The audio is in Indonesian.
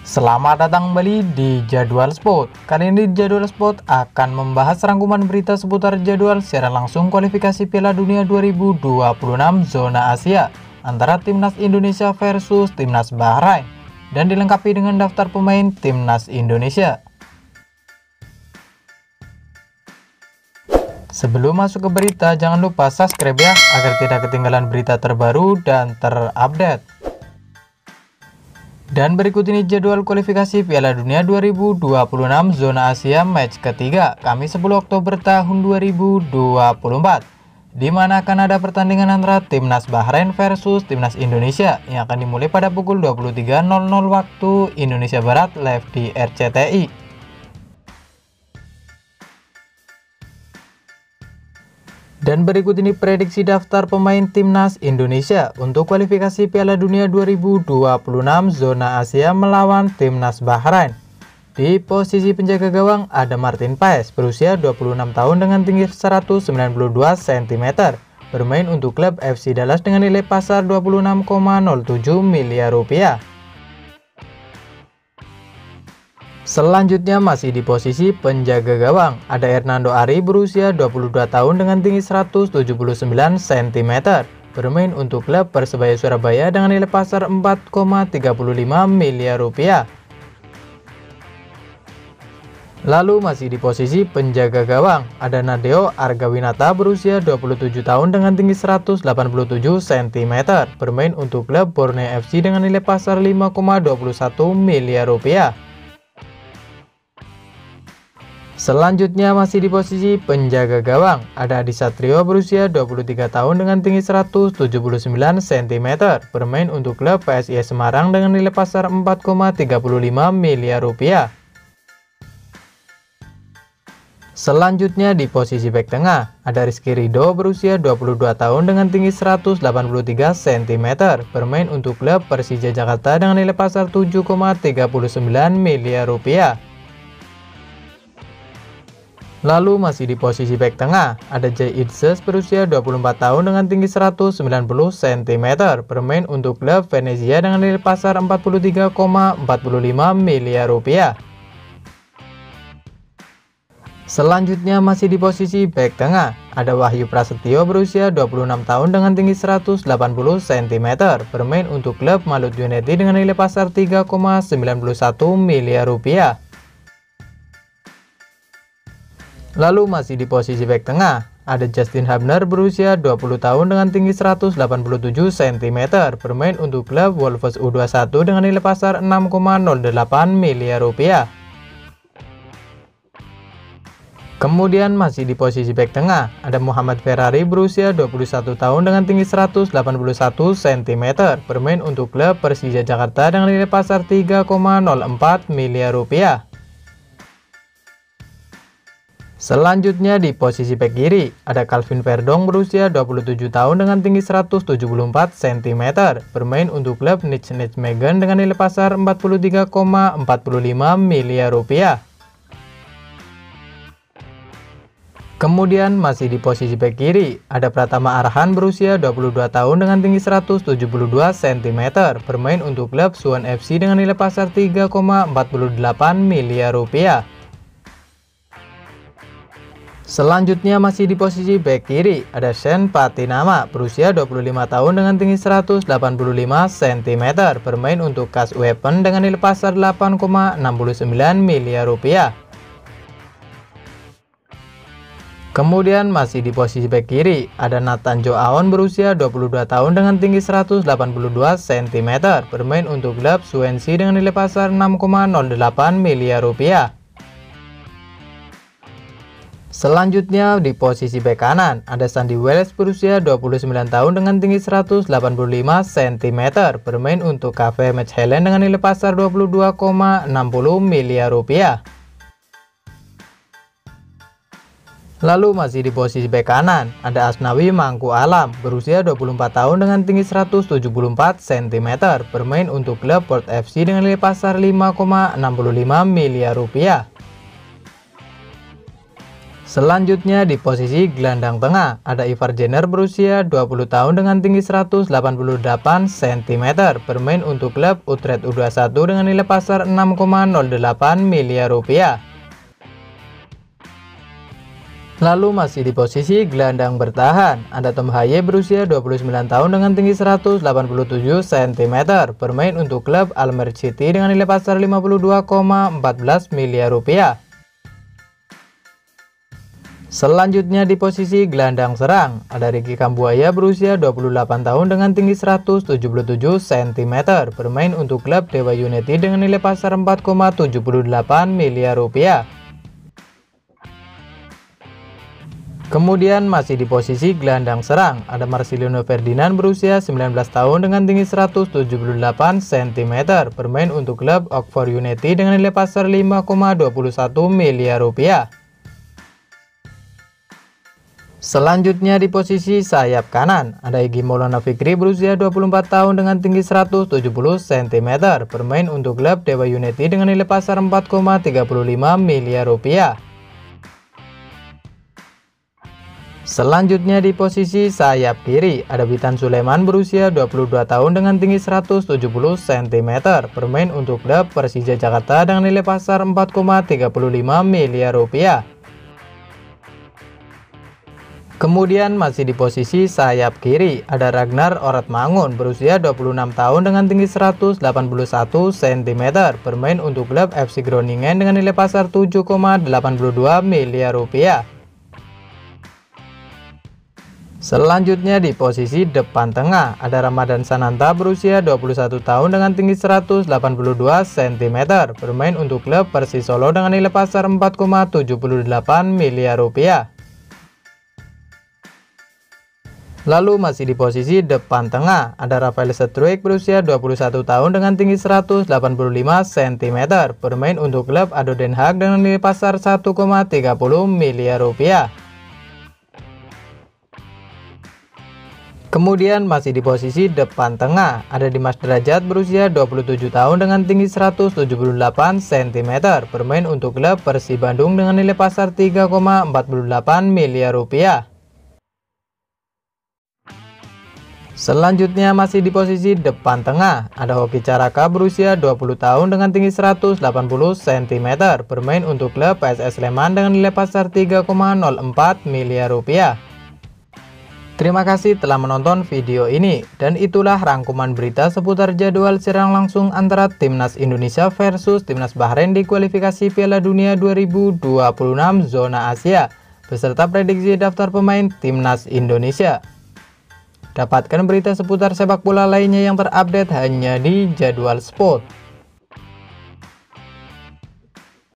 Selamat datang kembali di Jadwal Sport. Kali ini Jadwal Sport akan membahas rangkuman berita seputar jadwal secara langsung kualifikasi Piala Dunia 2026 zona Asia antara Timnas Indonesia versus Timnas Bahrain dan dilengkapi dengan daftar pemain Timnas Indonesia. Sebelum masuk ke berita, jangan lupa subscribe ya agar tidak ketinggalan berita terbaru dan terupdate. Dan berikut ini jadwal kualifikasi Piala Dunia 2026 zona Asia match ketiga Kamis 10 Oktober tahun 2024, di mana akan ada pertandingan antara Timnas Bahrain versus Timnas Indonesia yang akan dimulai pada pukul 23.00 waktu Indonesia Barat live di RCTI. Dan berikut ini prediksi daftar pemain Timnas Indonesia untuk kualifikasi Piala Dunia 2026 zona Asia melawan Timnas Bahrain. Di posisi penjaga gawang ada Martin Paes berusia 26 tahun dengan tinggi 192 cm, bermain untuk klub FC Dallas dengan nilai pasar 26,07 miliar rupiah. Selanjutnya masih di posisi penjaga gawang ada Hernando Ari berusia 22 tahun dengan tinggi 179 cm, bermain untuk klub Persebaya Surabaya dengan nilai pasar 4,35 miliar rupiah. Lalu masih di posisi penjaga gawang ada Nadeo Argawinata berusia 27 tahun dengan tinggi 187 cm, bermain untuk klub Borneo FC dengan nilai pasar 5,21 miliar rupiah. Selanjutnya masih di posisi penjaga gawang ada Adi Satrio berusia 23 tahun dengan tinggi 179 cm, bermain untuk klub PSIS Semarang dengan nilai pasar 4,35 miliar rupiah. Selanjutnya di posisi bek tengah ada Rizky Ridho berusia 22 tahun dengan tinggi 183 cm, bermain untuk klub Persija Jakarta dengan nilai pasar 7,39 miliar rupiah. Lalu masih di posisi bek tengah ada Jay Itzes berusia 24 tahun dengan tinggi 190 cm, bermain untuk klub Venezia dengan nilai pasar 43,45 miliar rupiah. Selanjutnya masih di posisi bek tengah ada Wahyu Prasetyo berusia 26 tahun dengan tinggi 180 cm, bermain untuk klub Maluku United dengan nilai pasar 3,91 miliar rupiah. Lalu masih di posisi bek tengah ada Justin Hubner berusia 20 tahun dengan tinggi 187 cm, bermain untuk klub Wolves U21 dengan nilai pasar 6,08 miliar rupiah. Kemudian masih di posisi bek tengah ada Muhammad Ferrari berusia 21 tahun dengan tinggi 181 cm, bermain untuk klub Persija Jakarta dengan nilai pasar 3,04 miliar rupiah. Selanjutnya di posisi bek kiri ada Calvin Verdong berusia 27 tahun dengan tinggi 174 cm, bermain untuk klub Nijmegen dengan nilai pasar 43,45 miliar rupiah. Kemudian masih di posisi bek kiri ada Pratama Arhan berusia 22 tahun dengan tinggi 172 cm, bermain untuk klub Suwon FC dengan nilai pasar 3,48 miliar rupiah. Selanjutnya masih di posisi bek kiri ada Shen Patinama berusia 25 tahun dengan tinggi 185 cm, bermain untuk Kas Weapon dengan nilai pasar 8,69 miliar rupiah. Kemudian masih di posisi bek kiri ada Nathan Joaon berusia 22 tahun dengan tinggi 182 cm, bermain untuk klub Swansea dengan nilai pasar 6,08 miliar rupiah. Selanjutnya di posisi bek kanan ada Sandy Wells berusia 29 tahun dengan tinggi 185 cm, bermain untuk KV Mechelen dengan nilai pasar 22,60 miliar rupiah. Lalu masih di posisi bek kanan ada Asnawi Mangku Alam berusia 24 tahun dengan tinggi 174 cm, bermain untuk klub Port FC dengan nilai pasar 5,65 miliar rupiah. Selanjutnya di posisi gelandang tengah, ada Ivar Jenner berusia 20 tahun dengan tinggi 188 cm, bermain untuk klub Utrecht U21 dengan nilai pasar 6,08 miliar rupiah. Lalu masih di posisi gelandang bertahan, ada Tom Haye berusia 29 tahun dengan tinggi 187 cm, bermain untuk klub Almere City dengan nilai pasar 52,14 miliar rupiah. Selanjutnya di posisi gelandang serang, ada Ricky Kambuaya berusia 28 tahun dengan tinggi 177 cm, bermain untuk klub Dewa United dengan nilai pasar 4,78 miliar rupiah. Kemudian masih di posisi gelandang serang, ada Marcelino Ferdinand berusia 19 tahun dengan tinggi 178 cm, bermain untuk klub Oxford United dengan nilai pasar 5,21 miliar rupiah. Selanjutnya di posisi sayap kanan, ada Egy Maulana Fikri berusia 24 tahun dengan tinggi 170 cm, bermain untuk klub Dewa United dengan nilai pasar 4,35 miliar rupiah. Selanjutnya di posisi sayap kiri, ada Witan Sulaiman berusia 22 tahun dengan tinggi 170 cm, bermain untuk klub Persija Jakarta dengan nilai pasar 4,35 miliar rupiah. Kemudian masih di posisi sayap kiri, ada Ragnar Oratmangun berusia 26 tahun dengan tinggi 181 cm, bermain untuk klub FC Groningen dengan nilai pasar 7,82 miliar rupiah. Selanjutnya di posisi depan tengah, ada Ramadan Sananta berusia 21 tahun dengan tinggi 182 cm, bermain untuk klub Persis Solo dengan nilai pasar 4,78 miliar rupiah. Lalu masih di posisi depan tengah, ada Rafael Struijk berusia 21 tahun dengan tinggi 185 cm, bermain untuk klub ADO Den Haag dengan nilai pasar 1,30 miliar rupiah. Kemudian masih di posisi depan tengah, ada Dimas Derajat berusia 27 tahun dengan tinggi 178 cm, bermain untuk klub Persib Bandung dengan nilai pasar 3,48 miliar rupiah. Selanjutnya masih di posisi depan tengah, ada Hoki Caraka berusia 20 tahun dengan tinggi 180 cm, bermain untuk klub PSS Sleman dengan nilai pasar 3,04 miliar rupiah. Terima kasih telah menonton video ini, dan itulah rangkuman berita seputar jadwal siaran langsung antara Timnas Indonesia versus Timnas Bahrain di kualifikasi Piala Dunia 2026 zona Asia, beserta prediksi daftar pemain Timnas Indonesia. Dapatkan berita seputar sepak bola lainnya yang terupdate hanya di Jadwal Sport.